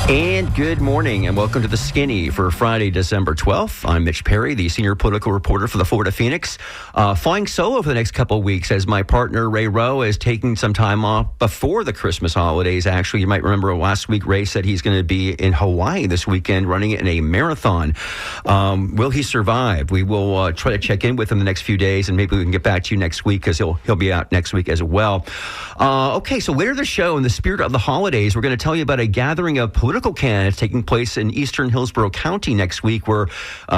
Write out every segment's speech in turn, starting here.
And good morning, and welcome to The Skinny for Friday, December 12th. I'm Mitch Perry, the senior political reporter for the Florida Phoenix. Flying solo for the next couple of weeks as my partner, Ray Rowe, is taking some time off before the Christmas holidays. Actually, you might remember last week, Ray said he's going to be in Hawaii this weekend running in a marathon. Will he survive? We will try to check in with him the next few days, and maybe we can get back to you next week because he'll be out next week as well. Okay, so later in the show, in the spirit of the holidays, we're going to tell you about a gathering of political candidates taking place in eastern Hillsborough County next week, where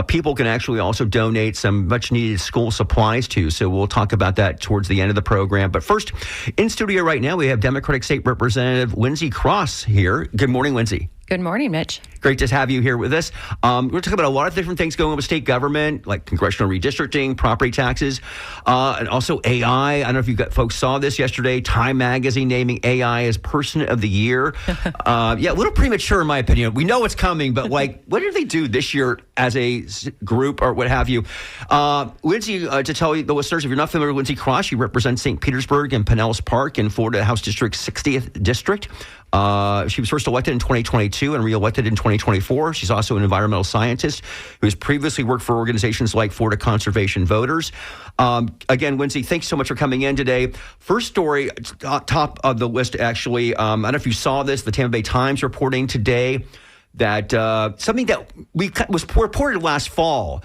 people can actually also donate some much-needed school supplies to. So we'll talk about that towards the end of the program. But first, in studio right now, we have Democratic State Representative Lindsay Cross here. Good morning, Lindsay. Good morning, Mitch. Great to have you here with us. We're talking about a lot of different things going on with state government, like congressional redistricting, property taxes, and also AI. I don't know if you folks saw this yesterday. Time Magazine naming AI as Person of the Year. Yeah, a little premature in my opinion. We know it's coming, but what did they do this year as a group or what have you? Lindsay, to tell you, the listeners, if you're not familiar with Lindsay Cross, she represents St. Petersburg and Pinellas Park in Florida House District 60th District. She was first elected in 2022 and reelected in 2024. She's also an environmental scientist who has previously worked for organizations like Florida Conservation Voters. Again, Lindsay, thanks so much for coming in today. First story, top of the list, actually. I don't know if you saw this, the Tampa Bay Times reporting today that something that was reported last fall.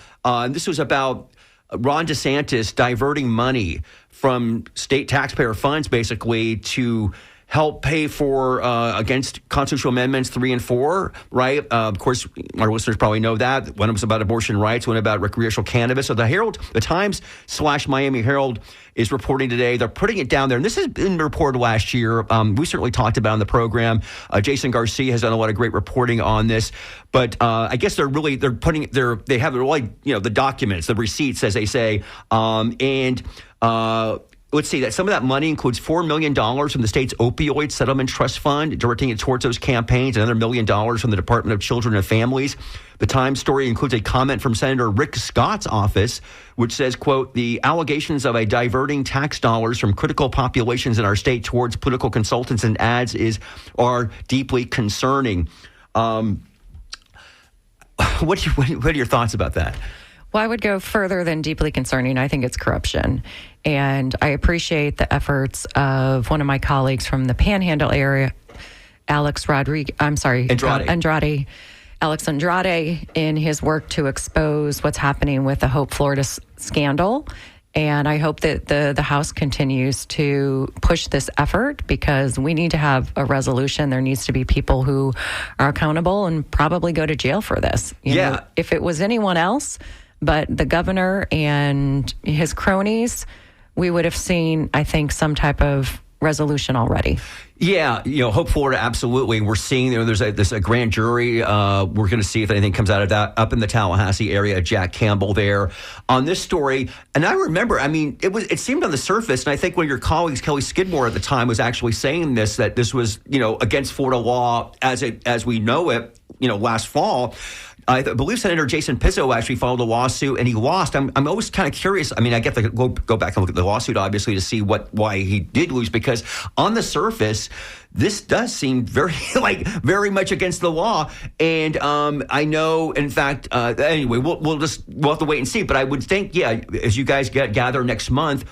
This was about Ron DeSantis diverting money from state taxpayer funds, basically, to help pay for against constitutional amendments 3 and 4, right? Of course, our listeners probably know that. One was about abortion rights, one about recreational cannabis. So the Times/Miami Herald is reporting today. They're putting it down there. And this has been reported last year. We certainly talked about it on the program. Jason Garcia has done a lot of great reporting on this. But I guess they have the documents, the receipts, as they say. Let's see that some of that money includes $4 million from the state's opioid settlement trust fund, directing it towards those campaigns, another $1 million from the Department of Children and Families. The Times story includes a comment from Senator Rick Scott's office, which says, quote, the allegations of a diverting tax dollars from critical populations in our state towards political consultants and ads are deeply concerning. What are your thoughts about that? Well, I would go further than deeply concerning. I think it's corruption. And I appreciate the efforts of one of my colleagues from the Panhandle area, Andrade. Alex Andrade, in his work to expose what's happening with the Hope Florida scandal. And I hope that the House continues to push this effort because we need to have a resolution. There needs to be people who are accountable and probably go to jail for this. You know, if it was anyone else but the governor and his cronies, we would have seen, I think, some type of resolution already. Yeah, Hope Florida, absolutely. We're seeing there's a grand jury. We're going to see if anything comes out of that up in the Tallahassee area. Jack Campbell there on this story. And I remember, it seemed on the surface, and I think one of your colleagues, Kelly Skidmore at the time, was actually saying that this was, against Florida law as we know it, last fall. I believe Senator Jason Pizzo actually filed a lawsuit and he lost. I'm always kind of curious. I get to go back and look at the lawsuit, obviously, to see why he did lose, because on the surface, this does seem very much against the law. And I know, in fact, anyway, we'll have to wait and see. But I would think, as you guys gather next month,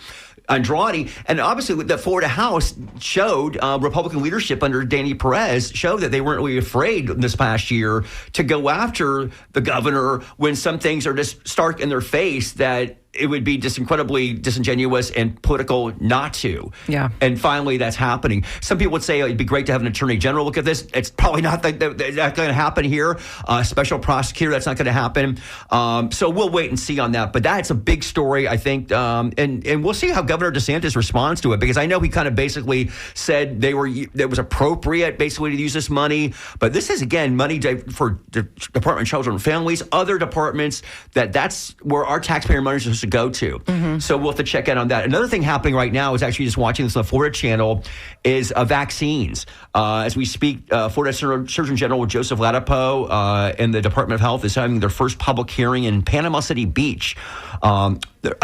Andrade, and obviously the Florida House showed, Republican leadership under Danny Perez showed that they weren't really afraid this past year to go after the governor when some things are just stark in their face that it would be just incredibly disingenuous and political not to. Yeah. And finally, that's happening. Some people would say it'd be great to have an attorney general look at this. It's probably not going to happen here. Special prosecutor, that's not going to happen. So we'll wait and see on that. But that's a big story, I think. And we'll see how Governor DeSantis responds to it, because I know he kind of basically said it was appropriate basically to use this money. But this is, again, money for the Department of Children and Families, other departments that's where our taxpayer money is supposed to go to. Mm-hmm. So we'll have to check out on that. Another thing happening right now is actually just watching this on the Florida Channel is vaccines. As we speak, Florida Surgeon General Joseph Ladapo and the Department of Health is having their first public hearing in Panama City Beach. I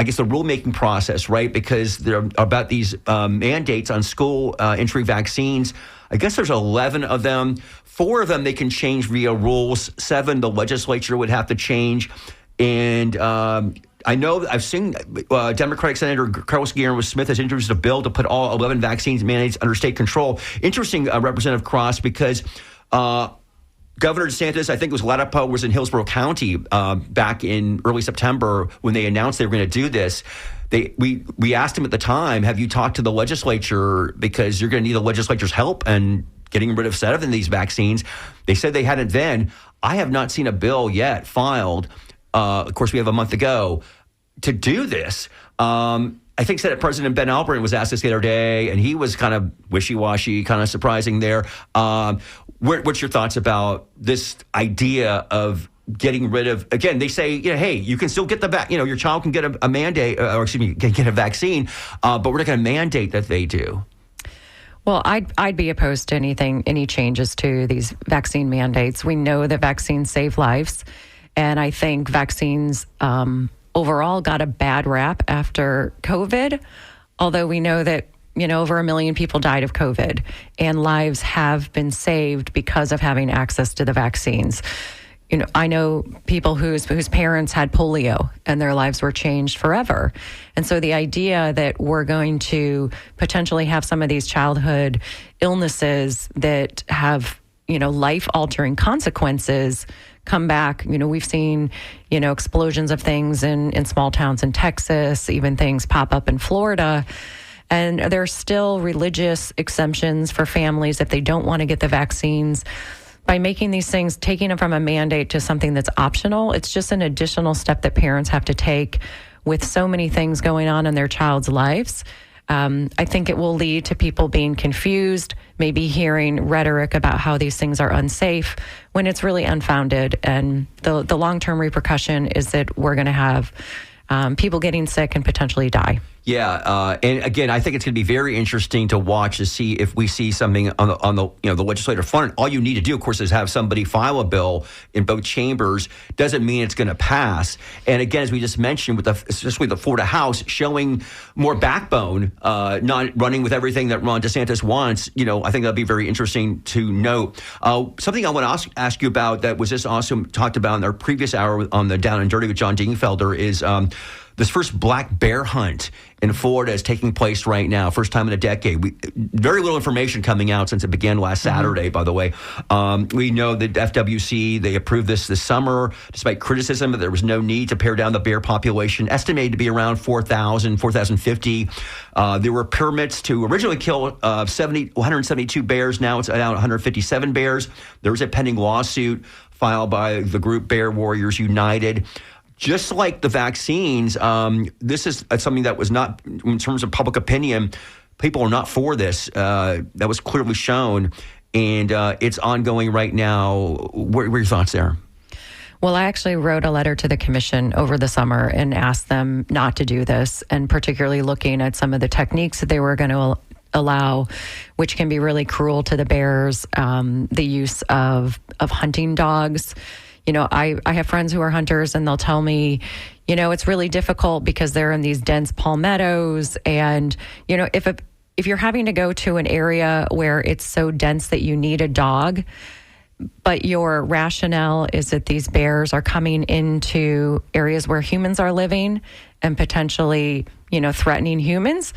guess the rulemaking process, right? Because they're about these mandates on school entry vaccines. I guess there's 11 of them. 4 of them they can change via rules. 7 the legislature would have to change. And I know I've seen Democratic Senator Carlos Guillermo Smith has introduced a bill to put all 11 vaccines mandates under state control. Interesting, Representative Cross, because Governor DeSantis, I think it was Latipo, was in Hillsborough County back in early September when they announced they were going to do this. We asked him at the time, have you talked to the legislature because you're going to need the legislature's help and getting rid of 7 of these vaccines? They said they hadn't then. I have not seen a bill yet filed. Of course, we have a month to go to do this. I think Senate President Ben Alpern was asked this the other day, and he was kind of wishy-washy, kind of surprising there. What's your thoughts about this idea of getting rid of, again, they say, hey, you can still get your child can get a mandate, or excuse me, can get a vaccine, but we're not going to mandate that they do. Well, I'd be opposed to any changes to these vaccine mandates. We know that vaccines save lives, and I think vaccines overall got a bad rap after COVID, although we know that over 1 million people died of COVID, and lives have been saved because of having access to the vaccines. I know people whose parents had polio and their lives were changed forever. And so the idea that we're going to potentially have some of these childhood illnesses that have, life-altering consequences come back. We've seen, explosions of things in small towns in Texas, even things pop up in Florida. And there's still religious exemptions for families if they don't want to get the vaccines. By making these things, taking them from a mandate to something that's optional, it's just an additional step that parents have to take with so many things going on in their child's lives. I think it will lead to people being confused, maybe hearing rhetoric about how these things are unsafe when it's really unfounded. And the long-term repercussion is that we're going to have people getting sick and potentially die. Yeah, and again, I think it's going to be very interesting to watch to see if we see something on the legislative front. All you need to do, of course, is have somebody file a bill in both chambers. Doesn't mean it's going to pass. And again, as we just mentioned, especially the Florida House showing more backbone, not running with everything that Ron DeSantis wants. I think that'll be very interesting to note. Something I want to ask you about that was just also talked about in our previous hour on the Down and Dirty with John Dingfelder is this first black bear hunt in Florida is taking place right now. First time in a decade. Very little information coming out since it began last Saturday, by the way. We know that FWC, they approved this summer, despite criticism that there was no need to pare down the bear population, estimated to be around 4,000, 4,050. There were permits to originally kill 172 bears. Now it's down 157 bears. There was a pending lawsuit filed by the group Bear Warriors United. Just like the vaccines, this is something that was not, in terms of public opinion, people are not for this. That was clearly shown, and it's ongoing right now. What are your thoughts there? Well, I actually wrote a letter to the commission over the summer and asked them not to do this, and particularly looking at some of the techniques that they were going to allow, which can be really cruel to the bears, the use of hunting dogs. I have friends who are hunters, and they'll tell me, it's really difficult because they're in these dense palmettos. And, if you're having to go to an area where it's so dense that you need a dog, but your rationale is that these bears are coming into areas where humans are living and potentially, threatening humans,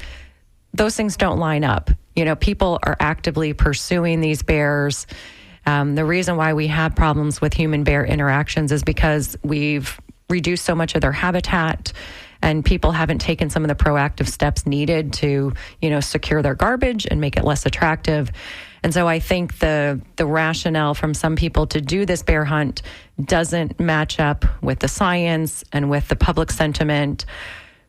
those things don't line up. People are actively pursuing these bears. The reason why we have problems with human-bear interactions is because we've reduced so much of their habitat, and people haven't taken some of the proactive steps needed to, secure their garbage and make it less attractive. And so I think the rationale from some people to do this bear hunt doesn't match up with the science and with the public sentiment.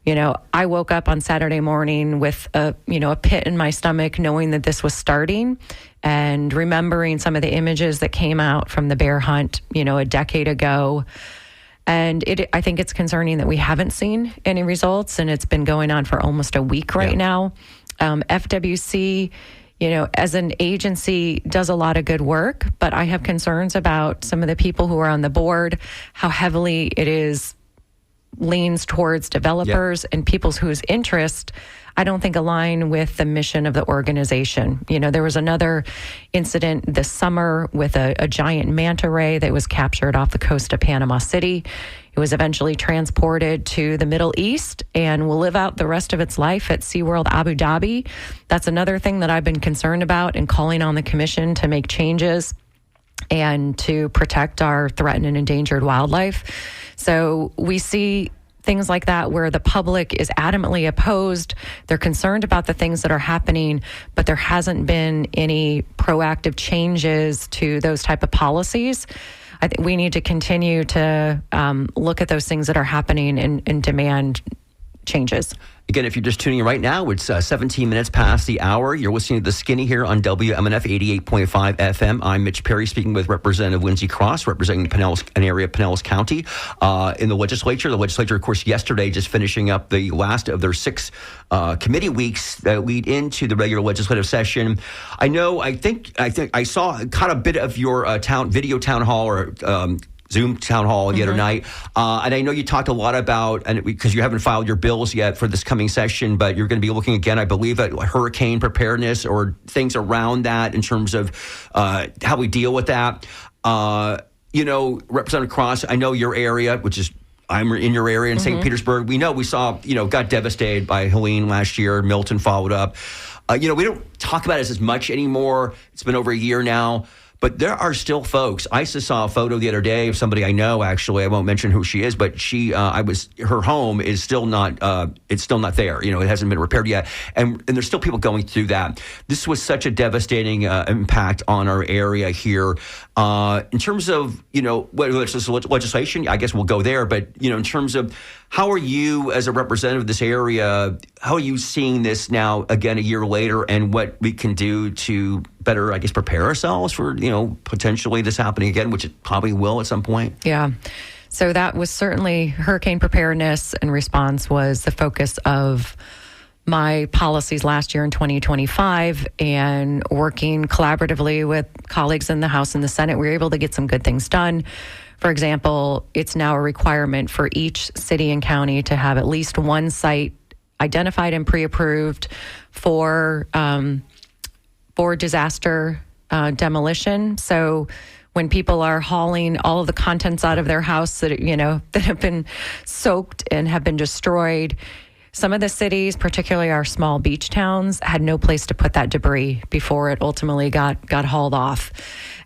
I woke up on Saturday morning with a pit in my stomach, knowing that this was starting, and remembering some of the images that came out from the bear hunt, a decade ago. And I think it's concerning that we haven't seen any results, and it's been going on for almost a week right now. FWC, as an agency, does a lot of good work, but I have concerns about some of the people who are on the board, how heavily it leans towards developers and people whose interest I don't think align with the mission of the organization. There was another incident this summer with a giant manta ray that was captured off the coast of Panama City. It was eventually transported to the Middle East and will live out the rest of its life at SeaWorld Abu Dhabi. That's another thing that I've been concerned about and calling on the commission to make changes and to protect our threatened and endangered wildlife. So we see things like that where the public is adamantly opposed. They're concerned about the things that are happening, but there hasn't been any proactive changes to those type of policies. I think we need to continue to look at those things that are happening and demand changes. Again, if you're just tuning in right now, it's 17 minutes past the hour. You're listening to The Skinny here on WMNF 88.5 FM. I'm Mitch Perry, speaking with Representative Lindsey Cross, representing an area of Pinellas County in the legislature. The legislature, of course, yesterday just finishing up the last of their 6 committee weeks that lead into the regular legislative session. I think I saw kind of a bit of your video town hall or Zoom town hall the other night. And I know you talked a lot about, and because you haven't filed your bills yet for this coming session, but you're going to be looking again, I believe, at hurricane preparedness or things around that in terms of how we deal with that. Representative Cross, I know your area, which is I'm in your area in St. Petersburg. We saw, got devastated by Helene last year. Milton followed up. We don't talk about it as much anymore. It's been over a year now. But there are still folks. I just saw a photo the other day of somebody I know. Actually, I won't mention who she is, but her home is still not. It's still not there. It hasn't been repaired yet, and there's still people going through that. This was such a devastating impact on our area here. In terms of whether it's legislation, I guess we'll go there. But in terms of how are you as a representative of this area? How are you seeing this now again a year later, and what we can do to better, I guess, prepare ourselves for, potentially this happening again, which it probably will at some point? Yeah. So that was certainly hurricane preparedness and response was the focus of my policies last year in 2025, and working collaboratively with colleagues in the House and the Senate, we were able to get some good things done. For example, it's now a requirement for each city and county to have at least one site identified and pre-approved for disaster demolition. So when people are hauling all of the contents out of their house that have been soaked and have been destroyed, some of the cities, particularly our small beach towns, had no place to put that debris before it ultimately got hauled off.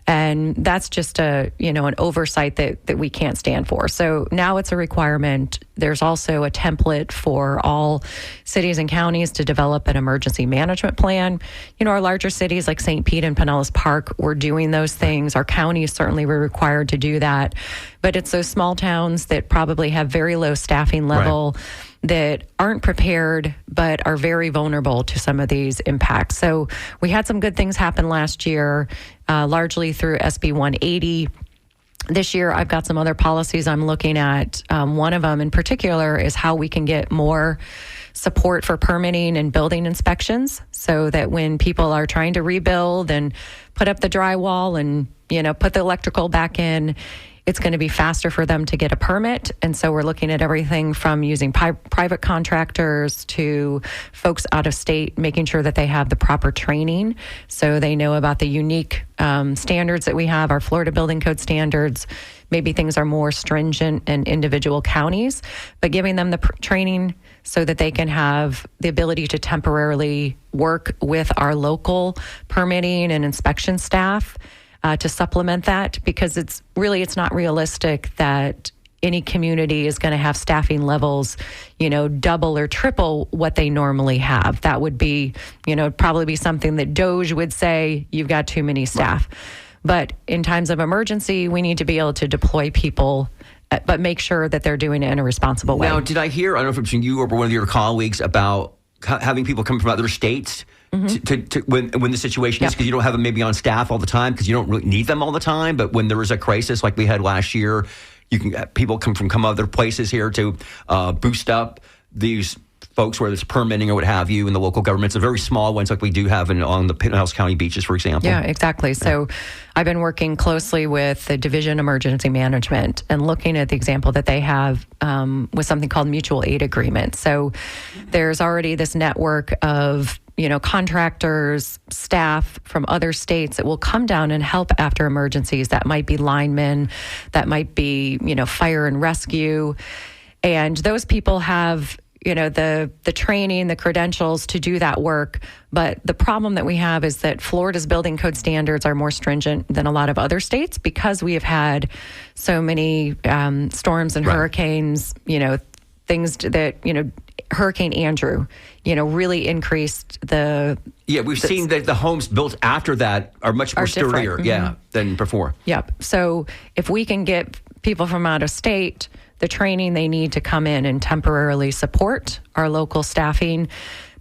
And that's just an oversight that we can't stand for. So now it's a requirement. There's also a template for all cities and counties to develop an emergency management plan. Our larger cities like St. Pete and Pinellas Park, we're doing those things. Our counties certainly were required to do that. But it's those small towns that probably have very low staffing level, right, that aren't prepared but are very vulnerable to some of these impacts. So we had some good things happen last year, largely through SB 180. This year, I've got some other policies I'm looking at. One of them in particular is how we can get more support for permitting and building inspections so that when people are trying to rebuild and put up the drywall and, put the electrical back in, it's going to be faster for them to get a permit. And so we're looking at everything from using private contractors to folks out of state, making sure that they have the proper training so they know about the unique standards that we have, our Florida Building Code standards. Maybe things are more stringent in individual counties, but giving them the training so that they can have the ability to temporarily work with our local permitting and inspection staff to supplement that, because it's not realistic that any community is going to have staffing levels, double or triple what they normally have. That would be, probably be something that DOJ would say, you've got too many staff. Right. But in times of emergency, we need to be able to deploy people, but make sure that they're doing it in a responsible way. Now, did I hear, I don't know if it's from you or one of your colleagues, about having people come from other states to when the situation is, because you don't have them maybe on staff all the time because you don't really need them all the time, but when there is a crisis like we had last year, you can people come from other places here to boost up these folks, whether it's permitting or what have you, in the local governments, the very small ones like we do have on the Pinellas County beaches, for example. Yeah, exactly. So I've been working closely with the Division of Emergency Management and looking at the example that they have with something called mutual aid agreements. So there's already this network of contractors, staff from other states that will come down and help after emergencies. That might be linemen, that might be, fire and rescue. And those people have the training, the credentials to do that work. But the problem that we have is that Florida's building code standards are more stringent than a lot of other states because we have had so many storms and hurricanes, things that, Hurricane Andrew, really increased the... Yeah, we've seen that the homes built after that are much more sturdier, than before. Yep. So if we can get people from out of state the training they need to come in and temporarily support our local staffing,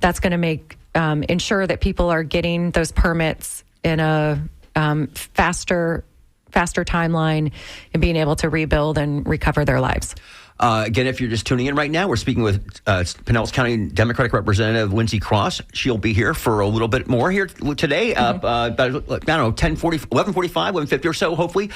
that's going to make ensure that people are getting those permits in a faster timeline and being able to rebuild and recover their lives. Again, if you're just tuning in right now, we're speaking with Pinellas County Democratic Representative Lindsay Cross. She'll be here for a little bit more here today, about, 11:45, 11:50 or so, hopefully.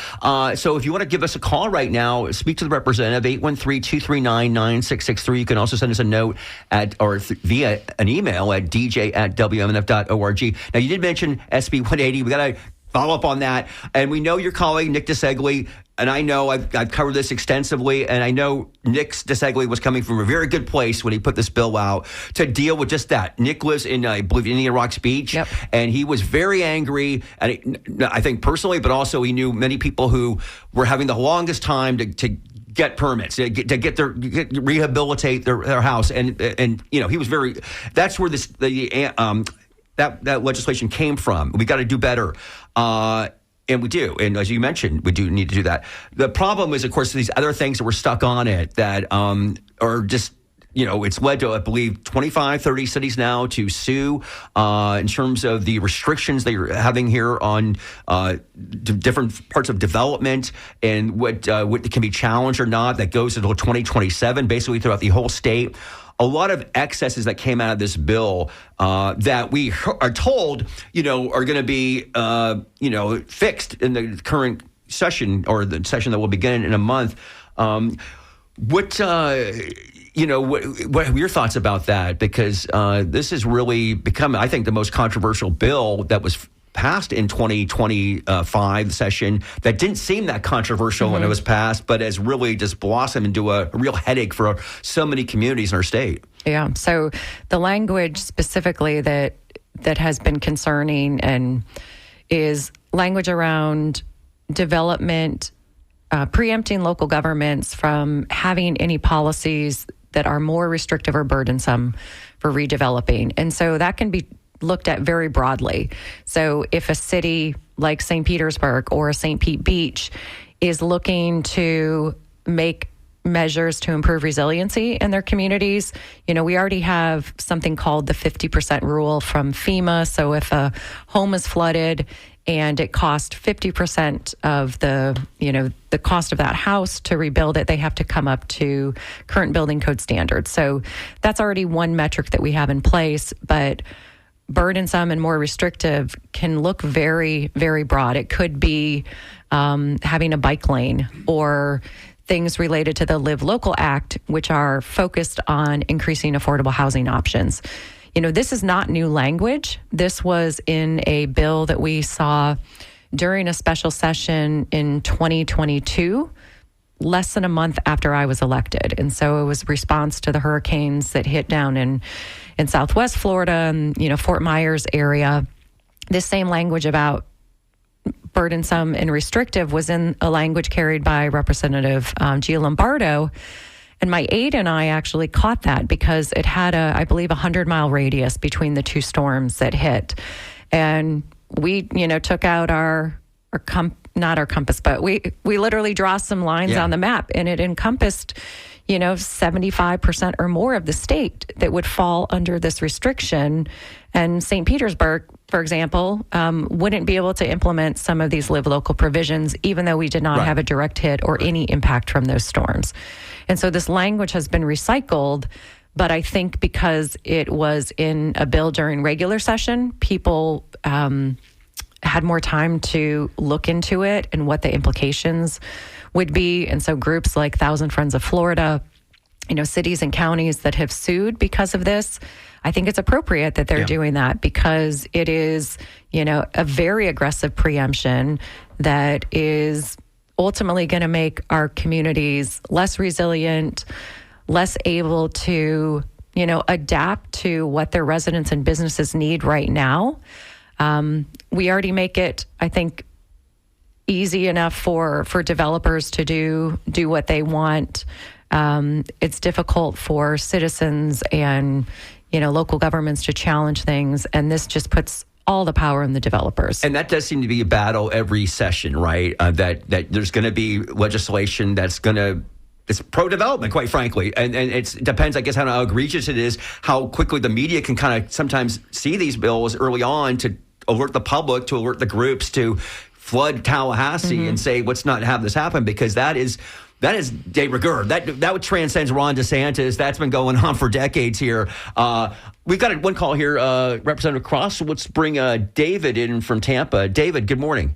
So if you want to give us a call right now, speak to the representative, 813-239-9663. You can also send us a note via an email at dj@wmnf.org. Now, you did mention SB 180. We got to follow up on that. And we know your colleague, Nick DeSegli, and I know I've covered this extensively, and I know Nick DeSegli was coming from a very good place when he put this bill out to deal with just that. Nick lives in, I believe, Indian Rocks Beach, and he was very angry, and I think personally, but also he knew many people who were having the longest time to get permits, to rehabilitate their house, and he was very. That's where that legislation came from. We got to do better. And we do. And as you mentioned, we do need to do that. The problem is, of course, these other things that we're stuck on it that are just, it's led to, I believe, 25, 30 cities now to sue in terms of the restrictions they're having here on different parts of development and what can be challenged or not. That goes until 2027, basically throughout the whole state. A lot of excesses that came out of this bill that we are told, are going to be, fixed in the current session or the session that will begin in a month. What are your thoughts about that? Because this has really become, I think, the most controversial bill that was passed in 2025 session that didn't seem that controversial when it was passed, but has really just blossomed into a real headache for so many communities in our state. Yeah. So the language specifically that has been concerning and is language around development, preempting local governments from having any policies that are more restrictive or burdensome for redeveloping. And so that can be looked at very broadly. So if a city like St. Petersburg or St. Pete Beach is looking to make measures to improve resiliency in their communities, we already have something called the 50% rule from FEMA. So if a home is flooded and it cost 50% of the cost of that house to rebuild it, they have to come up to current building code standards. So that's already one metric that we have in place, but burdensome and more restrictive can look very, very broad. It could be having a bike lane or things related to the Live Local Act, which are focused on increasing affordable housing options. This is not new language. This was in a bill that we saw during a special session in 2022, less than a month after I was elected. And so it was response to the hurricanes that hit down in Southwest Florida and, Fort Myers area. This same language about burdensome and restrictive was in a language carried by Representative Gia Lombardo. And my aide and I actually caught that because it had I believe, 100-mile radius between the two storms that hit. And we, took out not our compass, but we literally draw some lines on the map, and it encompassed, 75% or more of the state that would fall under this restriction. And St. Petersburg, for example, wouldn't be able to implement some of these Live Local provisions, even though we did not have a direct hit or any impact from those storms. And so this language has been recycled, But I think because it was in a bill during regular session, people had more time to look into it and what the implications would be. And so groups like Thousand Friends of Florida, cities and counties that have sued because of this, I think it's appropriate that they're doing that because it is, a very aggressive preemption that is ultimately going to make our communities less resilient, less able to, adapt to what their residents and businesses need right now. We already make it, I think, easy enough for developers to do what they want. It's difficult for citizens and, local governments to challenge things. And this just puts all the power in the developers. And that does seem to be a battle every session, right? That there's going to be legislation it's pro-development, quite frankly. And it depends, I guess, how egregious it is, how quickly the media can kind of sometimes see these bills early on to alert the public, to alert the groups, to flood Tallahassee and say, let's not have this happen, because that is de rigueur. That transcends Ron DeSantis. That's been going on for decades here. We've got one call here, Representative Cross. So let's bring David in from Tampa. David, good morning.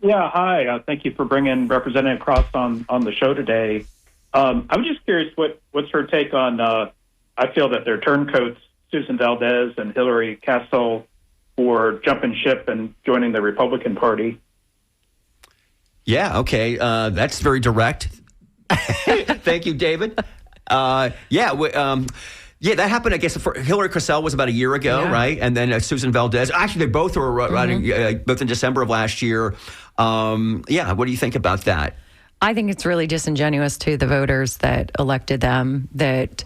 Yeah, hi. Thank you for bringing Representative Cross on the show today. I'm just curious, what's her take on, I feel that they're turncoats, Susan Valdez and Hillary Castile, for jumping ship and joining the Republican Party. Yeah, okay. That's very direct. Thank you, David. That happened, I guess, for Hillary Castile was about a year ago, right? And then Susan Valdez. Actually, they both were running both in December of last year. What do you think about that? I think it's really disingenuous to the voters that elected them that,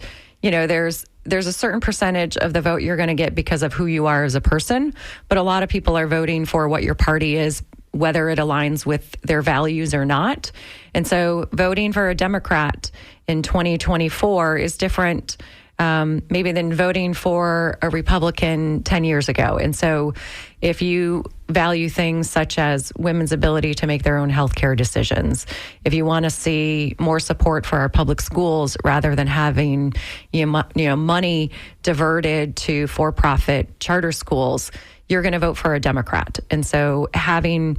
there's a certain percentage of the vote you're going to get because of who you are as a person. But a lot of people are voting for what your party is, whether it aligns with their values or not. And so voting for a Democrat in 2024 is different maybe than voting for a Republican 10 years ago. And so if you value things such as women's ability to make their own healthcare decisions, if you want to see more support for our public schools rather than having money diverted to for-profit charter schools, you're going to vote for a Democrat. And so having,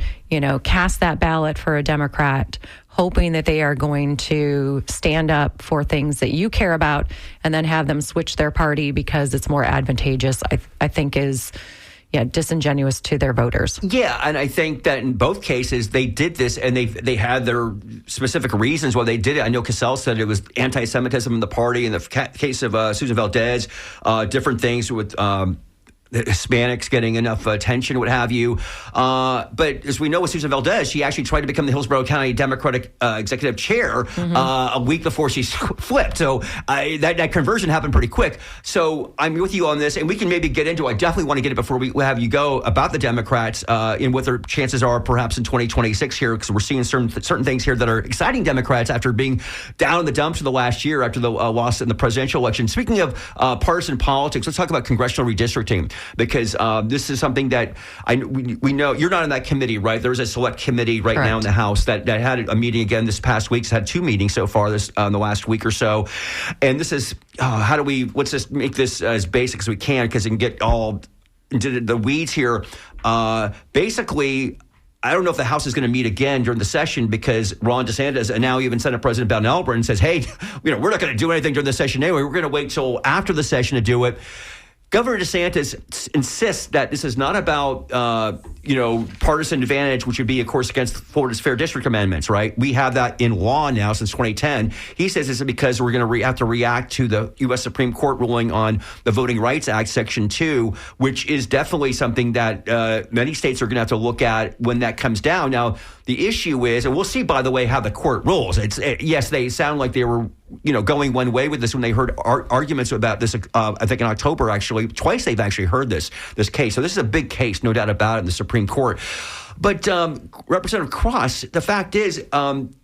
cast that ballot for a Democrat, hoping that they are going to stand up for things that you care about and then have them switch their party because it's more advantageous, I think is disingenuous to their voters. Yeah, and I think that in both cases they did this, and they had their specific reasons why they did it. I know Cassell said it was anti-Semitism in the party. In the case of Susan Valdez, different things with Hispanics getting enough attention, what have you. But as we know with Susan Valdez, she actually tried to become the Hillsborough County Democratic executive chair a week before she flipped. So that conversion happened pretty quick. So I'm with you on this, and we can maybe get into it. I definitely want to get it before we have you go about the Democrats and what their chances are perhaps in 2026 here, because we're seeing certain things here that are exciting Democrats after being down in the dumps for the last year after the loss in the presidential election. Speaking of partisan politics, let's talk about congressional redistricting, because this is something that we know you're not in that committee, right? There's a select committee right now in the House that had a meeting again this past week. It's had two meetings so far in the last week or so. And this is, let's just make this as basic as we can, because it can get all into the weeds here. Basically, I don't know if the House is going to meet again during the session, because Ron DeSantis and now even Senate President Ben Alburn says, hey, we're not going to do anything during the session anyway. We're going to wait till after the session to do it. Governor DeSantis insists that this is not about, partisan advantage, which would be, of course, against Florida's Fair District Amendments, right? We have that in law now since 2010. He says this is because we're going to have to react to the U.S. Supreme Court ruling on the Voting Rights Act, Section 2, which is definitely something that many states are going to have to look at when that comes down. Now, the issue is, and we'll see, by the way, how the court rules. Yes, they sound like they were going one way with this when they heard arguments about this, I think in October, actually. Twice they've actually heard this case. So this is a big case, no doubt about it, in the Supreme Court. But Representative Cross, the fact is,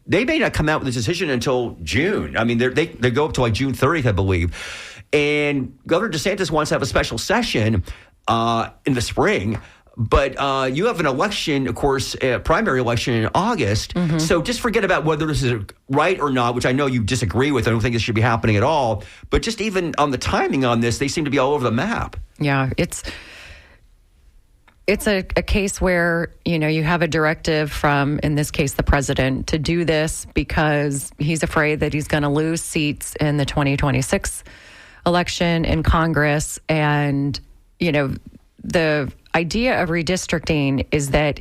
they may not come out with a decision until June. I mean, they go up to like June 30th, I believe. And Governor DeSantis wants to have a special session in the spring. But you have an election, of course, a primary election in August. So just forget about whether this is right or not, which I know you disagree with. I don't think this should be happening at all. But just even on the timing on this, they seem to be all over the map. Yeah, it's a case where, you have a directive from, in this case, the president to do this because he's afraid that he's going to lose seats in the 2026 election in Congress. And, the idea of redistricting is that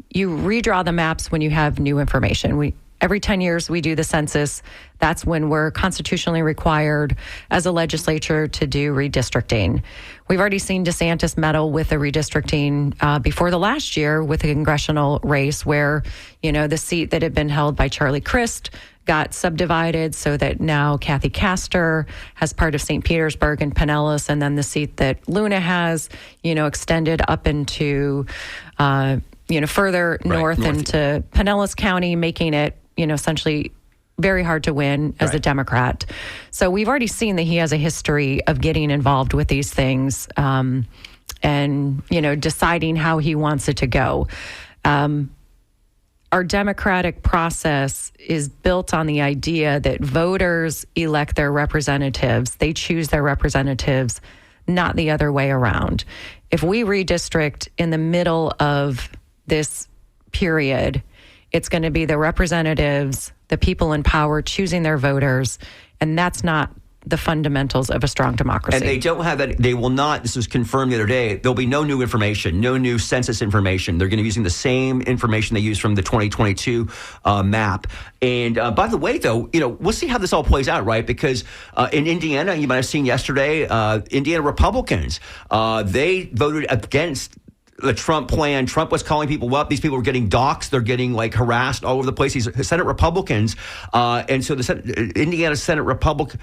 you redraw the maps when you have new information. Every 10 years we do the census. That's when we're constitutionally required as a legislature to do redistricting. We've already seen DeSantis meddle with the redistricting before the last year with a congressional race where, the seat that had been held by Charlie Crist got subdivided so that now Kathy Castor has part of St. Petersburg and Pinellas, and then the seat that Luna has, extended up into, further north into Pinellas County, making it, essentially very hard to win as a Democrat. So we've already seen that he has a history of getting involved with these things and, deciding how he wants it to go. Our democratic process is built on the idea that voters elect their representatives. They choose their representatives, not the other way around. If we redistrict in the middle of this period, it's going to be the representatives, the people in power choosing their voters, and that's not the fundamentals of a strong democracy. And they don't have that. They will not. This was confirmed the other day. There'll be no new information, no new census information. They're going to be using the same information they used from the 2022 map. And by the way, though, we'll see how this all plays out, right? Because in Indiana, you might have seen yesterday, Indiana Republicans, they voted against the Trump plan. Trump was calling people up. These people were getting doxxed. They're getting harassed all over the place. These Senate Republicans. And so the Indiana Senate Republican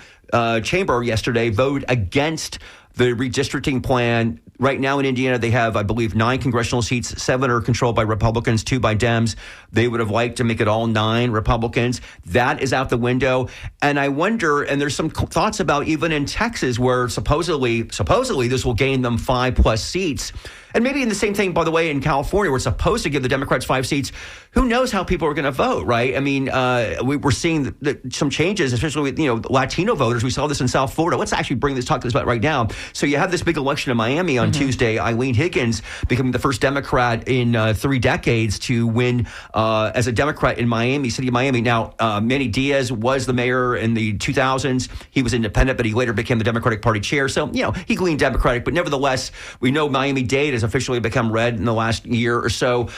chamber yesterday voted against the redistricting plan. Right now in Indiana, they have, I believe, 9 congressional seats. 7 are controlled by Republicans, 2 by Dems. They would have liked to make it all 9 Republicans. That is out the window. And I wonder, and there's some thoughts about even in Texas where supposedly this will gain them 5+ seats. And maybe in the same thing, by the way, in California, we're supposed to give the Democrats 5 seats. Who knows how people are going to vote, right? I mean, we're seeing some changes, especially with, Latino voters. We saw this in South Florida. Let's actually talk this about right now. So you have this big election in Miami on Tuesday. Eileen Higgins becoming the first Democrat in 3 decades to win as a Democrat in Miami, city of Miami. Now, Manny Diaz was the mayor in the 2000s. He was independent, but he later became the Democratic Party chair. So, he leaned Democratic. But nevertheless, we know Miami-Dade has officially become red in the last year or so.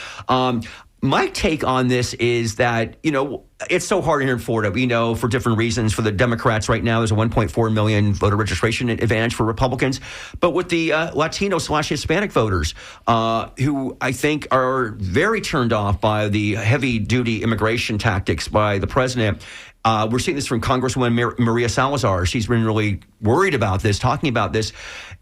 My take on this is that, it's so hard here in Florida. We know for different reasons for the Democrats right now, there's a 1.4 million voter registration advantage for Republicans. But with the Latino/Hispanic voters, who I think are very turned off by the heavy-duty immigration tactics by the president, we're seeing this from Congresswoman Maria Salazar. She's been really worried about this, talking about this.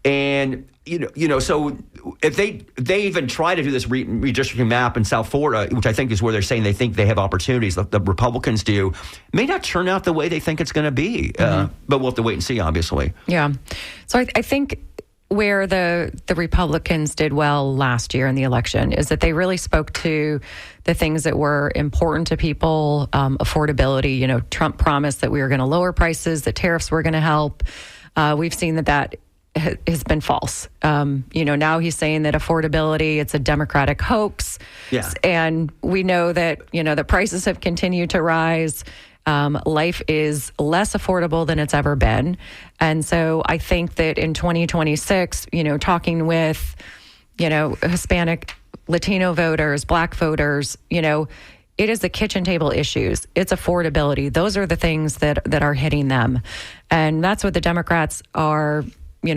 And so if they even try to do this redistricting map in South Florida, which I think is where they're saying they think they have opportunities, the Republicans do, may not turn out the way they think it's going to be. But we'll have to wait and see, obviously. Yeah. So I think where the Republicans did well last year in the election is that they really spoke to the things that were important to people, affordability. Trump promised that we were going to lower prices, that tariffs were going to help. We've seen that has been false. Now he's saying that affordability, it's a Democratic hoax. Yeah. And we know that, the prices have continued to rise. Life is less affordable than it's ever been. And so I think that in 2026, talking with, Hispanic, Latino voters, Black voters, it is the kitchen table issues. It's affordability. Those are the things that are hitting them. And that's what the Democrats are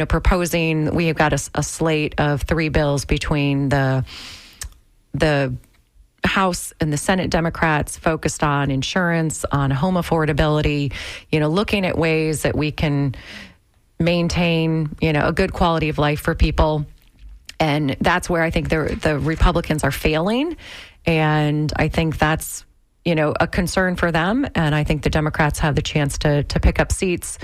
proposing. We have got a slate of 3 bills between the House and the Senate Democrats focused on insurance, on home affordability, looking at ways that we can maintain, a good quality of life for people. And that's where I think the Republicans are failing. And I think that's, a concern for them. And I think the Democrats have the chance to pick up seats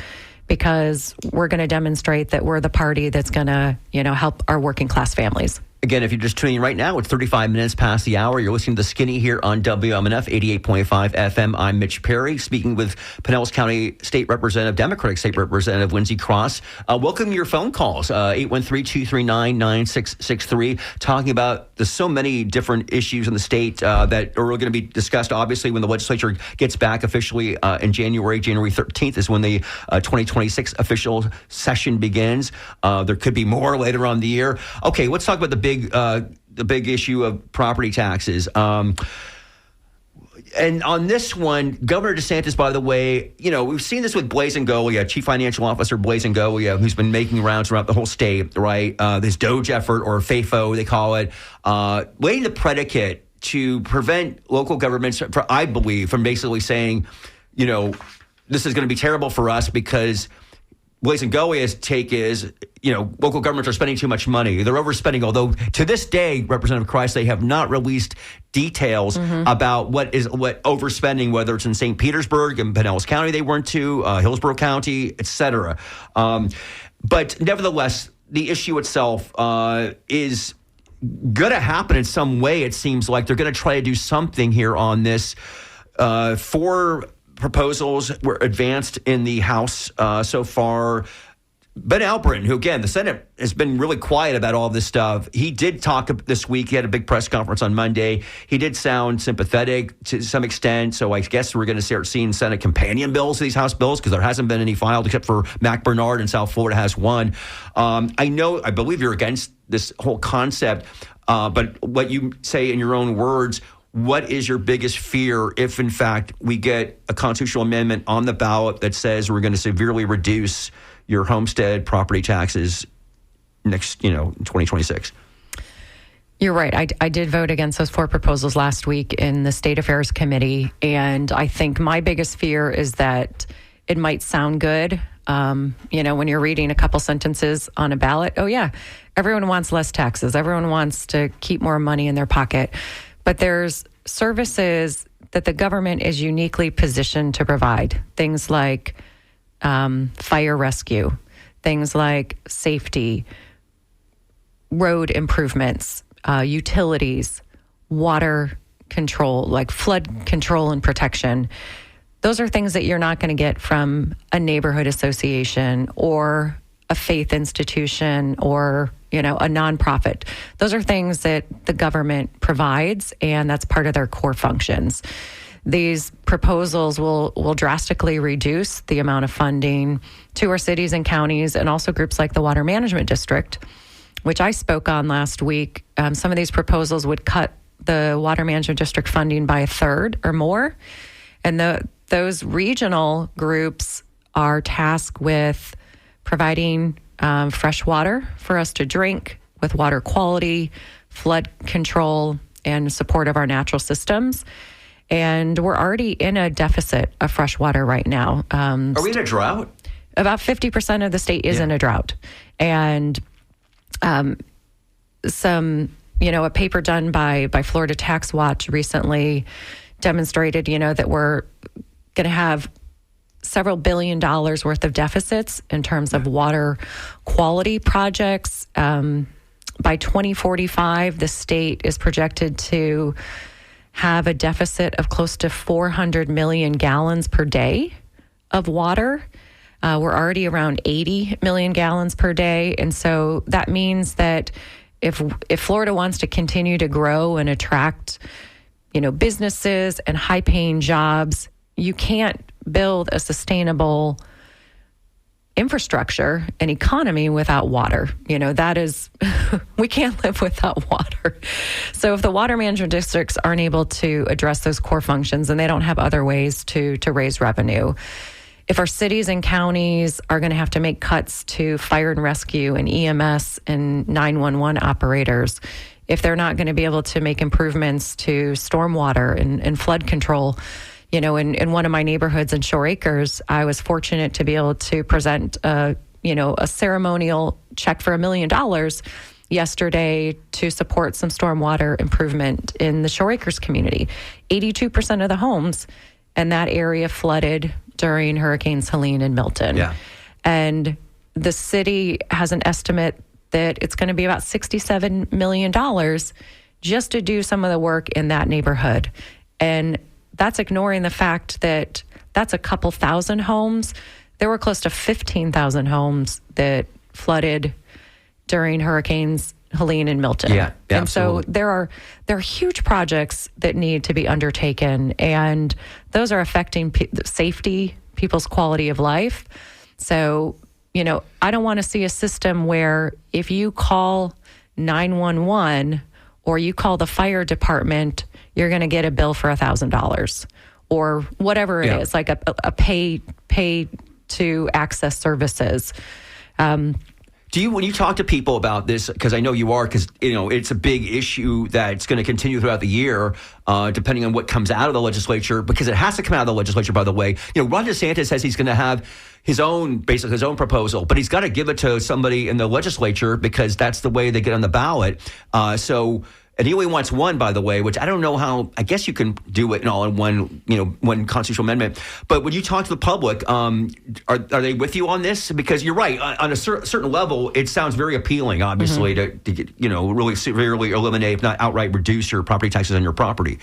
because we're going to demonstrate that we're the party that's going to, help our working class families. Again, if you're just tuning in right now, it's 35 minutes past the hour. You're listening to The Skinny here on WMNF 88.5 FM. I'm Mitch Perry, speaking with Pinellas County State Representative, Democratic State Representative Lindsey Cross. Welcome your phone calls, 813-239-9663, talking about the so many different issues in the state that are going to be discussed, obviously, when the legislature gets back officially in January. January 13th is when the 2026 official session begins. There could be more later on in the year. Okay, let's talk about the big issue of property taxes. And on this one, Governor DeSantis, by the way, we've seen this with Blaise Ngolia, Chief Financial Officer Blaise Ngolia, who's been making rounds throughout the whole state, right? This DOGE effort, or FAFO, they call it, laying the predicate to prevent local governments, I believe, from basically saying, this is going to be terrible for us because Blaise Ngolia's take is, local governments are spending too much money. They're overspending, although to this day, Representative Christ, they have not released details about what overspending, whether it's in St. Petersburg and Pinellas County they weren't to, Hillsborough County, et cetera. But nevertheless, the issue itself is going to happen in some way. It seems like they're going to try to do something here on this. Four proposals were advanced in the House so far. Ben Alperin, who, again, the Senate has been really quiet about all this stuff. He did talk this week. He had a big press conference on Monday. He did sound sympathetic to some extent. So I guess we're going to start seeing Senate companion bills to these House bills, because there hasn't been any filed except for Mac Bernard in South Florida has one. I believe you're against this whole concept, but what you say in your own words, what is your biggest fear if, in fact, we get a constitutional amendment on the ballot that says we're going to severely reduce your homestead property taxes next, in 2026? You're right. I did vote against those four proposals last week in the State Affairs Committee. And I think my biggest fear is that it might sound good. When you're reading a couple sentences on a ballot, oh, yeah, everyone wants less taxes. Everyone wants to keep more money in their pocket. But there's services that the government is uniquely positioned to provide. Things like fire rescue, things like safety, road improvements, utilities, water control, like flood control and protection. Those are things that you're not going to get from a neighborhood association or a faith institution or, a nonprofit. Those are things that the government provides, and that's part of their core functions. These proposals will drastically reduce the amount of funding to our cities and counties, and also groups like the Water Management District, which I spoke on last week. Some of these proposals would cut the Water Management District funding by a third or more. And those regional groups are tasked with providing fresh water for us to drink, with water quality, flood control, and support of our natural systems. And we're already in a deficit of fresh water right now. Are we in a drought? About 50% of the state is in a drought. And a paper done by Florida Tax Watch recently demonstrated, that we're going to have several $1 billion worth of deficits in terms of water quality projects. By 2045, the state is projected to have a deficit of close to 400 million gallons per day of water. We're already around 80 million gallons per day. And so that means that if Florida wants to continue to grow and attract, businesses and high-paying jobs, you can't build a sustainable infrastructure and economy without water. That is, we can't live without water. So if the water management districts aren't able to address those core functions, and they don't have other ways to raise revenue, if our cities and counties are going to have to make cuts to fire and rescue and EMS and 911 operators, if they're not going to be able to make improvements to stormwater and flood control, in one of my neighborhoods in Shore Acres, I was fortunate to be able to present a ceremonial check for $1 million yesterday to support some stormwater improvement in the Shore Acres community. 82% of the homes in that area flooded during Hurricanes Helene and Milton. Yeah. And the city has an estimate that it's going to be about $67 million just to do some of the work in that neighborhood. And that's ignoring the fact that that's a couple thousand homes. There were close to 15,000 homes that flooded during hurricanes Helene and Milton. Yeah, and so absolutely. there are huge projects that need to be undertaken, and those are affecting safety, people's quality of life. So, I don't want to see a system where if you call 911 or you call the fire department, you're going to get a bill for $1,000 or whatever it is, like a pay to access services. When you talk to people about this, because I know you are, because it's a big issue that's going to continue throughout the year, depending on what comes out of the legislature, because it has to come out of the legislature, by the way. Ron DeSantis says he's going to have his own proposal, but he's got to give it to somebody in the legislature because that's the way they get on the ballot. And he only wants one, by the way, which I don't know how. I guess you can do it all in one constitutional amendment. But when you talk to the public, are they with you on this? Because you're right. On a certain level, it sounds very appealing, obviously, to get, really severely eliminate, if not outright reduce your property taxes on your property.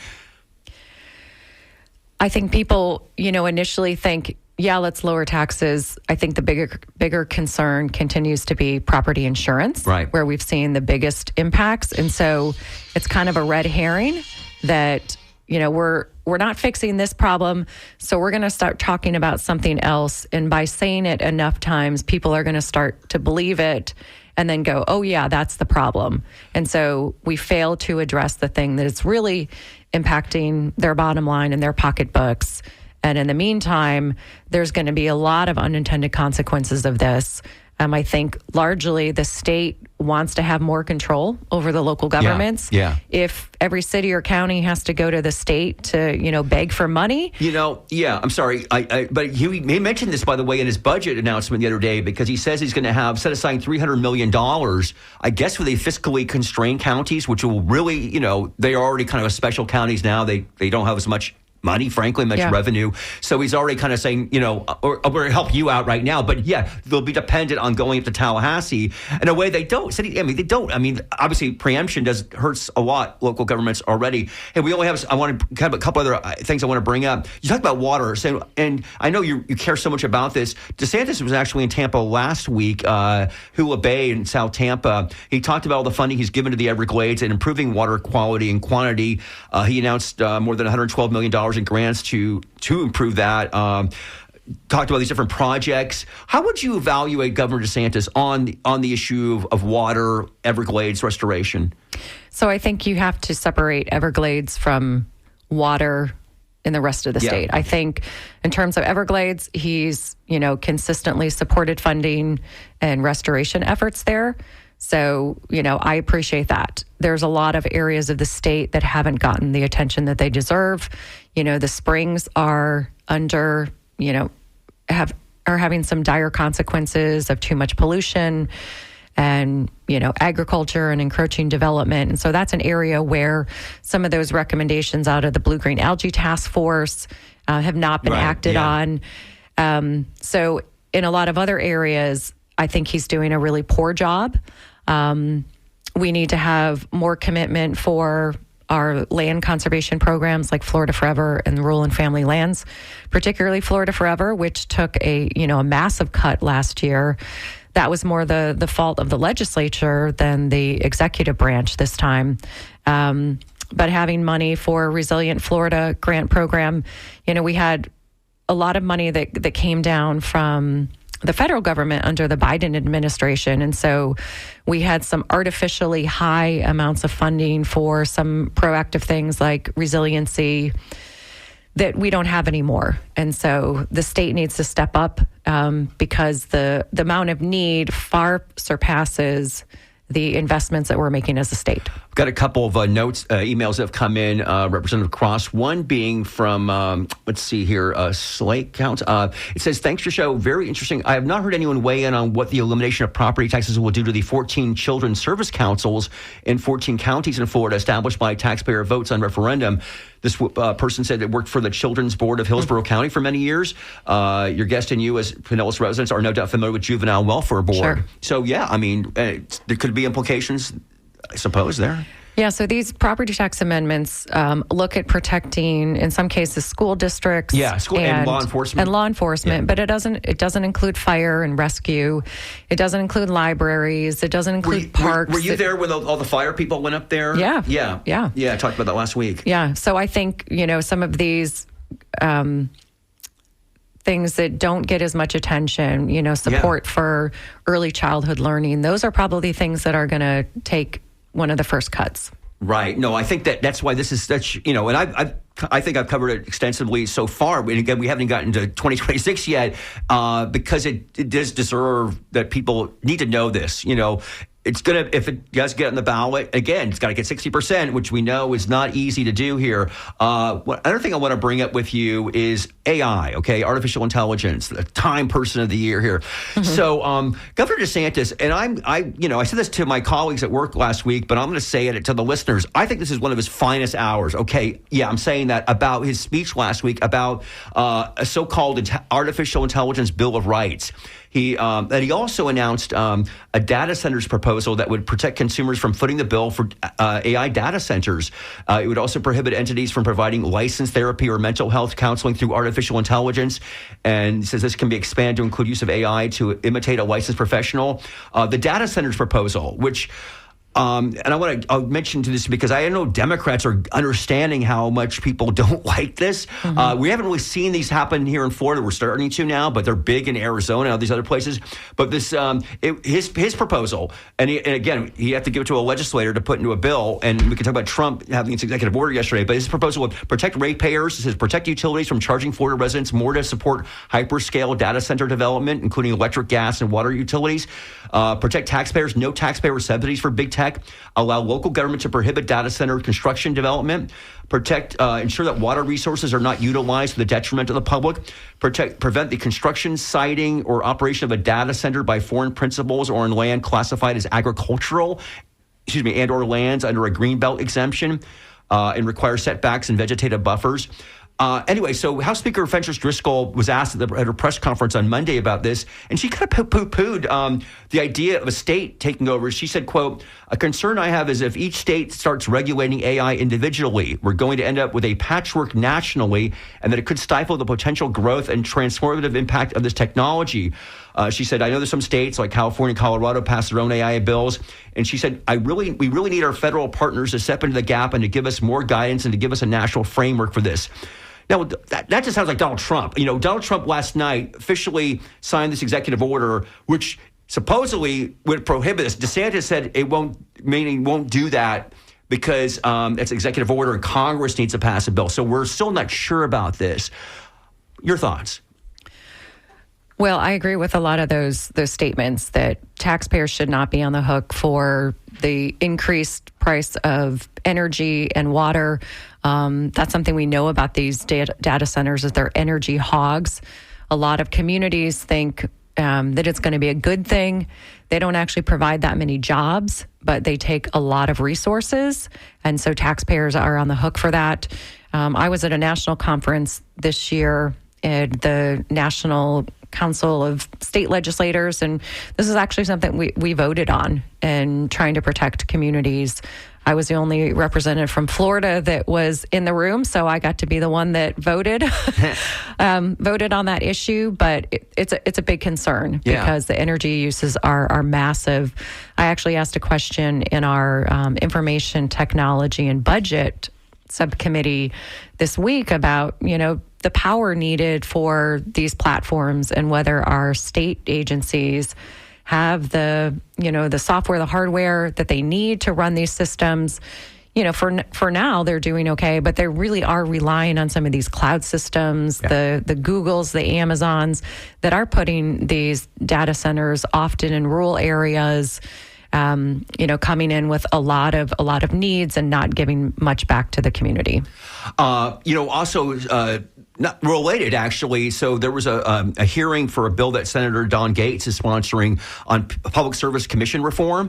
I think people, initially think, yeah, let's lower taxes. I think the bigger concern continues to be property insurance, right, where we've seen the biggest impacts. And so it's kind of a red herring that, we're not fixing this problem, so we're going to start talking about something else. And by saying it enough times, people are going to start to believe it and then go, oh, yeah, that's the problem. And so we fail to address the thing that is really impacting their bottom line and their pocketbooks. And in the meantime, there's going to be a lot of unintended consequences of this. I think largely the state wants to have more control over the local governments. Yeah. If every city or county has to go to the state to, beg for money. I'm sorry. But he mentioned this, by the way, in his budget announcement the other day, because he says he's going to set aside $300 million, I guess, for the fiscally constrained counties, which will really, they are already kind of special counties now. They don't have as much money, frankly, much revenue. So he's already kind of saying, or we're going to help you out right now. But yeah, they'll be dependent on going up to Tallahassee in a way they don't. They don't. Obviously, preemption hurts a lot local governments already. And we only have, I want to have a couple other things I want to bring up. You talked about water. So, and I know you care so much about this. DeSantis was actually in Tampa last week, Hula Bay in South Tampa. He talked about all the funding he's given to the Everglades and improving water quality and quantity. He announced more than $112 million in grants to improve that. Talked about these different projects. How would you evaluate Governor DeSantis on the issue of water, Everglades restoration? So I think you have to separate Everglades from water in the rest of the state. I think in terms of Everglades, he's, consistently supported funding and restoration efforts there. So, I appreciate that. There's a lot of areas of the state that haven't gotten the attention that they deserve. The springs are under, are having some dire consequences of too much pollution and, agriculture and encroaching development. And so that's an area where some of those recommendations out of the Blue-Green Algae Task Force have not been acted on. So in a lot of other areas, I think he's doing a really poor job. We need to have more commitment for our land conservation programs like Florida Forever and Rural and Family Lands, particularly Florida Forever, which took a massive cut last year. That was more the fault of the legislature than the executive branch this time. But having money for Resilient Florida grant program, we had a lot of money that came down from the federal government under the Biden administration. And so we had some artificially high amounts of funding for some proactive things like resiliency that we don't have anymore. And so the state needs to step up because the amount of need far surpasses the investments that we're making as a state. I've got a couple of notes, emails that have come in, Representative Cross, one being from, let's see here, Slate County. It says, thanks for your show. Very interesting. I have not heard anyone weigh in on what the elimination of property taxes will do to the 14 children's service councils in 14 counties in Florida established by taxpayer votes on referendum. This person said it worked for the Children's Board of Hillsborough County for many years. Your guest and you, as Pinellas residents, are no doubt familiar with Juvenile Welfare Board. Sure. So, yeah, I mean, there could be implications, I suppose, there. Yeah, so these property tax amendments look at protecting, in some cases, school districts. Yeah, school and law enforcement. And law enforcement, Yeah. but it doesn't include fire and rescue. It doesn't include libraries. It doesn't include parks. Were you there when all the fire people went up there? Yeah. Yeah. Yeah. Yeah, I talked about that last week. Yeah, so I think, some of these things that don't get as much attention, support for early childhood learning, those are probably things that are going to take one of the first cuts. Right. No, I think that's why this is such, and I think I've covered it extensively so far. And again, we haven't gotten to 2026 yet because it does deserve that people need to know this. It's going to, if it does get on the ballot, again, it's got to get 60%, which we know is not easy to do here. Another thing I want to bring up with you is AI, okay? Artificial intelligence, the Time Person of the Year here. Mm-hmm. So Governor DeSantis, and I said this to my colleagues at work last week, but I'm going to say it to the listeners. I think this is one of his finest hours, okay? Yeah, I'm saying that about his speech last week about a so-called Artificial Intelligence Bill of Rights. He also announced a data centers proposal that would protect consumers from footing the bill for AI data centers. It would also prohibit entities from providing licensed therapy or mental health counseling through artificial intelligence. And says this can be expanded to include use of AI to imitate a licensed professional. The data centers proposal, which and I'll mention to this because I know Democrats are understanding how much people don't like this. Mm-hmm. We haven't really seen these happen here in Florida. We're starting to now, but they're big in Arizona and all these other places. But this, his proposal, and again, he had to give it to a legislator to put into a bill. And we can talk about Trump having its executive order yesterday. But his proposal would protect ratepayers. It says protect utilities from charging Florida residents more to support hyperscale data center development, including electric, gas, and water utilities. Protect taxpayers. No taxpayer subsidies for big tech. Allow local government to prohibit data center construction development. Ensure that water resources are not utilized to the detriment of the public. Prevent the construction, siting, or operation of a data center by foreign principals or on land classified as agricultural, and or lands under a greenbelt exemption, and require setbacks and vegetative buffers. Anyway, so House Speaker Fentress Driscoll was asked at her press conference on Monday about this, and she kind of poo-pooed the idea of a state taking over. She said, quote, "A concern I have is if each state starts regulating AI individually, we're going to end up with a patchwork nationally, and that it could stifle the potential growth and transformative impact of this technology." She said, "I know there's some states like California and Colorado passed their own AI bills." And she said, we really need our federal partners to step into the gap and to give us more guidance and to give us a national framework for this. Now, that just sounds like Donald Trump. Donald Trump last night officially signed this executive order, which supposedly would prohibit this. DeSantis said it won't do that because it's an executive order and Congress needs to pass a bill. So we're still not sure about this. Your thoughts? Well, I agree with a lot of those statements that taxpayers should not be on the hook for the increased price of energy and water. That's something we know about these data centers is they're energy hogs. A lot of communities think that it's going to be a good thing. They don't actually provide that many jobs, but they take a lot of resources. And so taxpayers are on the hook for that. I was at a national conference this year at the National Council of State Legislators, and this is actually something we voted on and trying to protect communities. I was the only representative from Florida that was in the room, so I got to be the one that voted voted on that issue. But it's a big concern because the energy uses are massive. I actually asked a question in our information technology and budget subcommittee this week about the power needed for these platforms and whether our state agencies have the software, the hardware that they need to run these systems. For now, they're doing okay, but they really are relying on some of these cloud systems, the Googles, the Amazons that are putting these data centers often in rural areas. coming in with a lot of needs and not giving much back to the community. Also. Not related, actually. So there was a hearing for a bill that Senator Don Gates is sponsoring on Public Service Commission reform.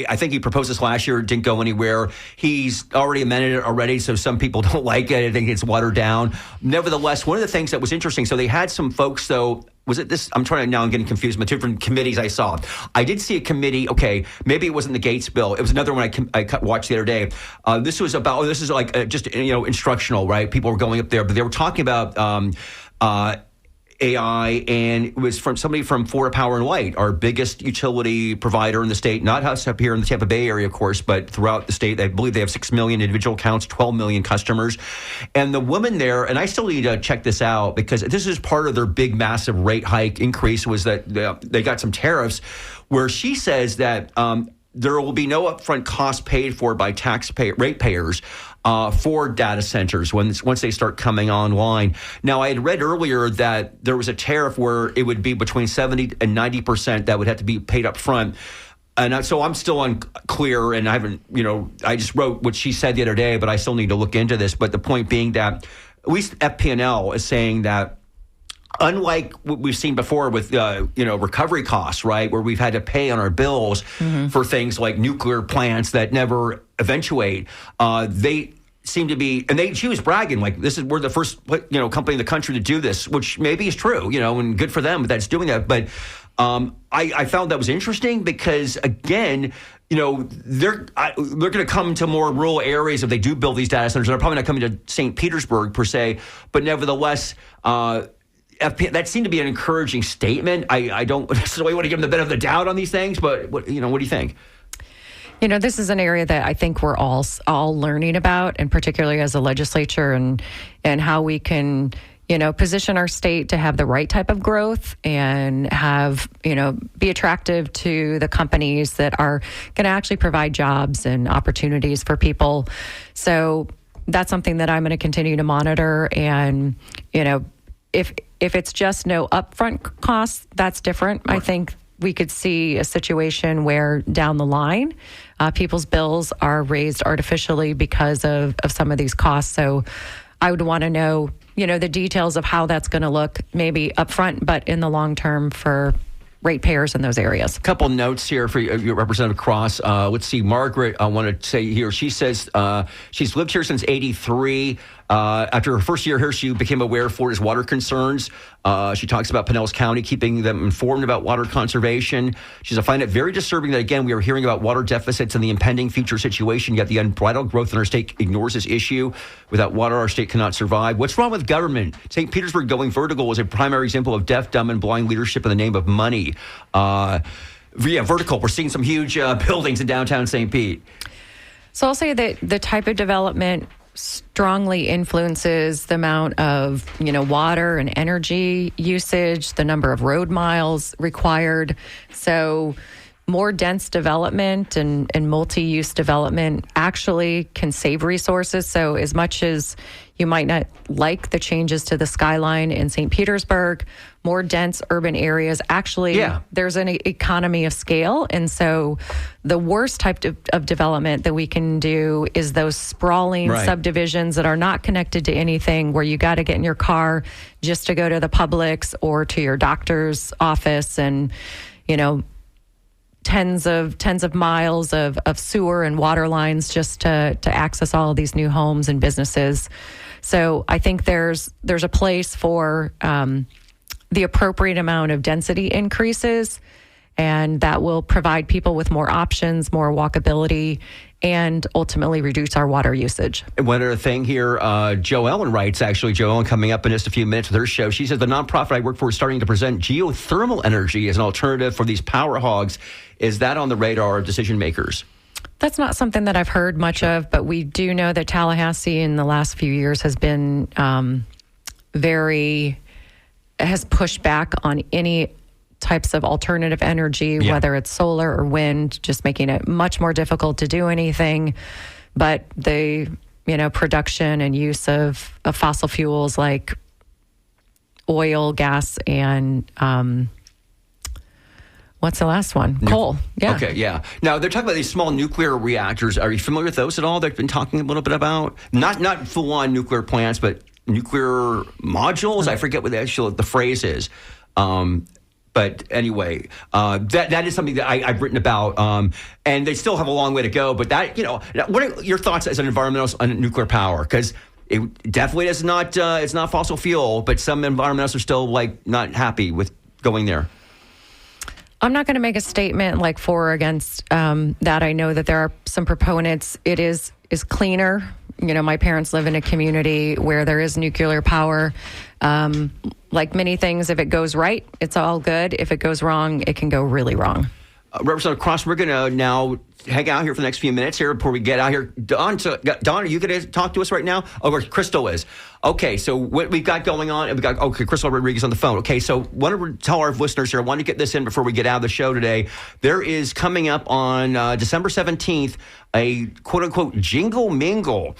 I think he proposed this last year. It didn't go anywhere. He's already amended it already, so some people don't like it. I think it's watered down. Nevertheless, one of the things that was interesting, so they had some folks, though, was it this? I'm getting confused with different committees I saw. I did see a committee. Okay, maybe it wasn't the Gates bill. It was another one I watched the other day. This is like just instructional, right? People were going up there, but they were talking about AI, and it was from somebody from Florida Power and Light, our biggest utility provider in the state, not us up here in the Tampa Bay area, of course, but throughout the state. I believe they have 6 million individual accounts, 12 million customers. And the woman there, and I still need to check this out because this is part of their big, massive rate hike increase, was that they got some tariffs where she says that there will be no upfront cost paid for by ratepayers for data centers once they start coming online. Now, I had read earlier that there was a tariff where it would be between 70 and 90% that would have to be paid up front. And so I'm still unclear, and I haven't, I just wrote what she said the other day, but I still need to look into this. But the point being that at least FP&L is saying that unlike what we've seen before with, recovery costs, right, where we've had to pay on our bills for things like nuclear plants that never eventuate, they seem to be, and she was bragging like, we're the first, company in the country to do this, which maybe is true, and good for them that's doing that. But I found that was interesting because, again, they're going to come to more rural areas if they do build these data centers. They're probably not coming to St. Petersburg per se, but nevertheless, that seemed to be an encouraging statement. I don't necessarily want to give them the benefit of the doubt on these things, but what do you think? This is an area that I think we're all learning about, and particularly as a legislature, and how we can, position our state to have the right type of growth and have, be attractive to the companies that are going to actually provide jobs and opportunities for people. So that's something that I'm going to continue to monitor. And, if it's just no upfront costs, that's different. Right. I think we could see a situation where down the line, people's bills are raised artificially because of some of these costs. So I would want to know, the details of how that's going to look, maybe upfront, but in the long term for ratepayers in those areas. A couple notes here for your Representative Cross. Let's see, Margaret, I want to say here, she says she's lived here since '83. After her first year here, she became aware of Florida's water concerns. She talks about Pinellas County keeping them informed about water conservation. She says, I find it very disturbing that, again, we are hearing about water deficits and the impending future situation, yet the unbridled growth in our state ignores this issue. Without water, our state cannot survive. What's wrong with government? St. Petersburg going vertical is a primary example of deaf, dumb, and blind leadership in the name of money. Vertical. We're seeing some huge buildings in downtown St. Pete. So I'll say that the type of development strongly influences the amount of, water and energy usage, the number of road miles required. So more dense development and multi-use development actually can save resources. So as much as you might not like the changes to the skyline in St. Petersburg, more dense urban areas, actually, there's an economy of scale. And so the worst type of development that we can do is those sprawling subdivisions that are not connected to anything, where you got to get in your car just to go to the Publix or to your doctor's office, and, tens of miles of sewer and water lines just to access all of these new homes and businesses. So I think there's a place for the appropriate amount of density increases, and that will provide people with more options, more walkability, and ultimately reduce our water usage. And one other thing here, Jo Ellen writes, actually, Jo Ellen coming up in just a few minutes with her show. She says, the nonprofit I work for is starting to present geothermal energy as an alternative for these power hogs. Is that on the radar of decision makers? That's not something that I've heard much of, but we do know that Tallahassee in the last few years has been has pushed back on any types of alternative energy, whether it's solar or wind, just making it much more difficult to do anything. But the, production and use of fossil fuels like oil, gas, and What's the last one? Coal. Yeah. Okay, yeah. Now, they're talking about these small nuclear reactors. Are you familiar with those at all? They've been talking a little bit about, not full-on nuclear plants, but nuclear modules. I forget what the phrase is. But anyway, that is something that I've written about, and they still have a long way to go. But that, what are your thoughts as an environmentalist on nuclear power? Because it definitely is not, it's not fossil fuel, but some environmentalists are still not happy with going there. I'm not going to make a statement for or against that. I know that there are some proponents. It is cleaner. My parents live in a community where there is nuclear power. Like many things, if it goes right, it's all good. If it goes wrong, it can go really wrong. Representative Cross, we're going to now hang out here for the next few minutes here before we get out here. Don, are you going to talk to us right now? Oh, where Crystal is. Okay, so what we've got going on, Crystal Rodriguez on the phone. Okay, so I want to tell our listeners here, I want to get this in before we get out of the show today. There is coming up on December 17th, a quote-unquote Jingle Mingle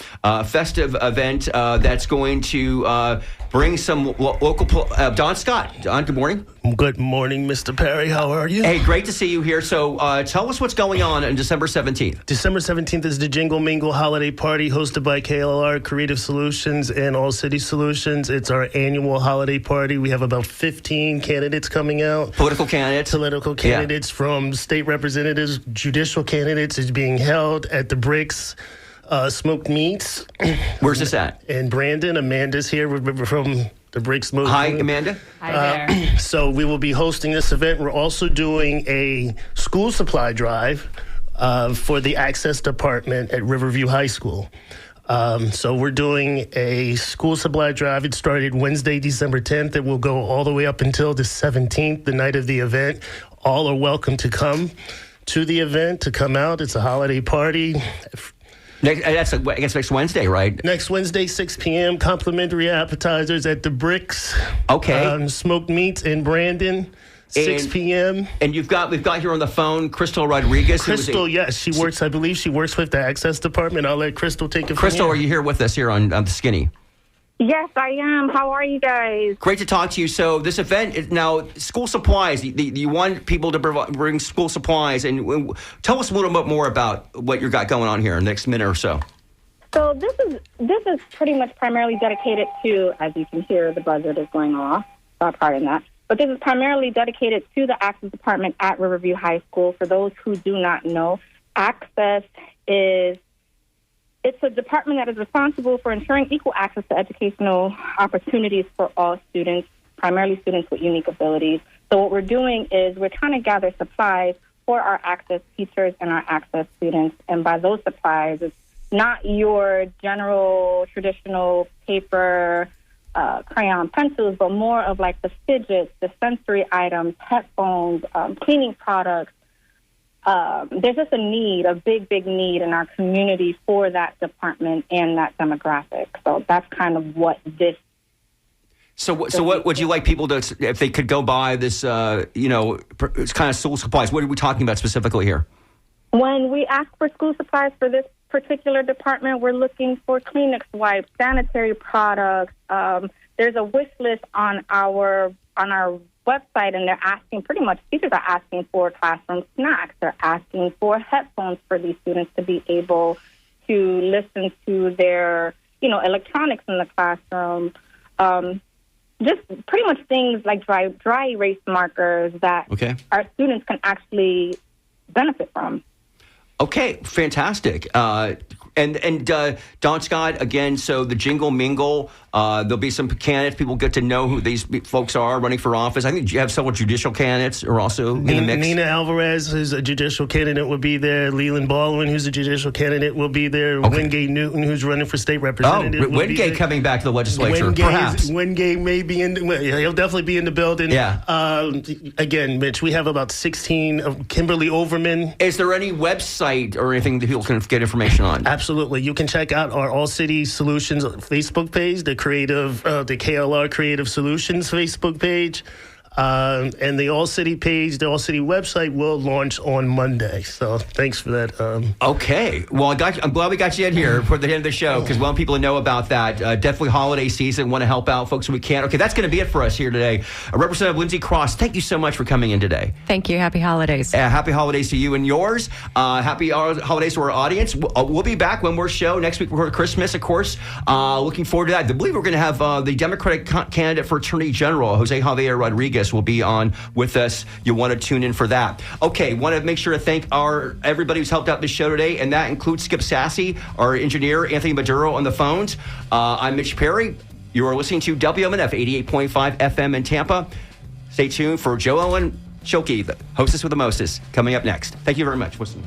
festive event that's going to bring some local... Don Scott. Don, good morning. Good morning, Mr. Perry. How are you? Hey, great to see you here. So tell us what's going on December 17th. December 17th is the Jingle Mingle holiday party hosted by KLR Creative Solutions and All City Solutions. It's our annual holiday party. We have about 15 candidates coming out. Political candidates from state representatives, judicial candidates is being held at the Bricks Smoked Meats. Where's this at? In Brandon. Amanda's here from the Bricks Smoked. Hi, Amanda. Hi there. So we will be hosting this event. We're also doing a school supply drive for the Access Department at Riverview High School. So we're doing a school supply drive. It started Wednesday, December 10th. It will go all the way up until the 17th, the night of the event. All are welcome to come to the event, to come out. It's a holiday party. That's, I guess, next Wednesday, right? Next Wednesday, 6 p.m., complimentary appetizers at the Bricks. Okay. Smoked Meats in Brandon. 6 p.m. And we've got here on the phone Crystal Rodriguez. Crystal, yes, I believe she works with the Access Department. I'll let Crystal take it from Crystal, here. are you here with us here on the Skinny? Yes, I am. How are you guys? Great to talk to you. So this event is now school supplies. You want people to bring school supplies, and tell us a little bit more about what you got going on here in the next minute or so. So this is pretty much primarily dedicated to, as you can hear, the buzzard is going off. Pardon that. But this is primarily dedicated to the Access Department at Riverview High School. For those who do not know, Access it's a department that is responsible for ensuring equal access to educational opportunities for all students, primarily students with unique abilities. So what we're doing is we're trying to gather supplies for our Access teachers and our Access students. And by those supplies, it's not your general traditional paper, crayon, pencils, but more of the fidgets, the sensory items, headphones, cleaning products. There's just a big need in our community for that department and that demographic. So that's kind of what this. So what would you like people to, if they could go buy this, kind of school supplies? What are we talking about specifically here? When we ask for school supplies for this particular department, we're looking for Kleenex wipes, sanitary products. There's a wish list on our website, and they're asking, pretty much teachers are asking for classroom snacks. They're asking for headphones for these students to be able to listen to their, electronics in the classroom. Just pretty much things like dry erase markers that our students can actually benefit from. Okay, fantastic. And Don Scott, again, so the Jingle Mingle, there'll be some candidates. People get to know who these folks are running for office. I think you have several judicial candidates are also in the mix. Nina Alvarez, who's a judicial candidate, will be there. Leland Baldwin, who's a judicial candidate, will be there. Okay. Wingate Newton, who's running for state representative. Oh, Wingate coming back to the legislature, perhaps. Wingate may be he'll definitely be in the building. Yeah. Again, Mitch, we have about 16 of Kimberly Overman. Is there any website or anything that people can get information on? Absolutely. You can check out our All City Solutions Facebook page, the KLR Creative Solutions Facebook page. And the All City page, the All City website will launch on Monday. So thanks for that. Okay. Well, I'm glad we got you in here for the end of the show because we want people to know about that. Definitely holiday season. Want to help out folks when we can. Okay, that's going to be it for us here today. Representative Lindsey Cross, thank you so much for coming in today. Thank you. Happy holidays. Happy holidays to you and yours. Happy holidays to our audience. We'll be back one more show next week before Christmas, of course. Looking forward to that. I believe we're going to have the Democratic candidate for Attorney General, Jose Javier Rodriguez, will be on with us. You'll want to tune in for that. Okay, want to make sure to thank everybody who's helped out this show today, and that includes Skip Sassy, our engineer, Anthony Maduro on the phones. I'm Mitch Perry. You are listening to WMNF 88.5 FM in Tampa. Stay tuned for Joe Ellen Schilke, the hostess with the mostest, coming up next. Thank you very much. Listen.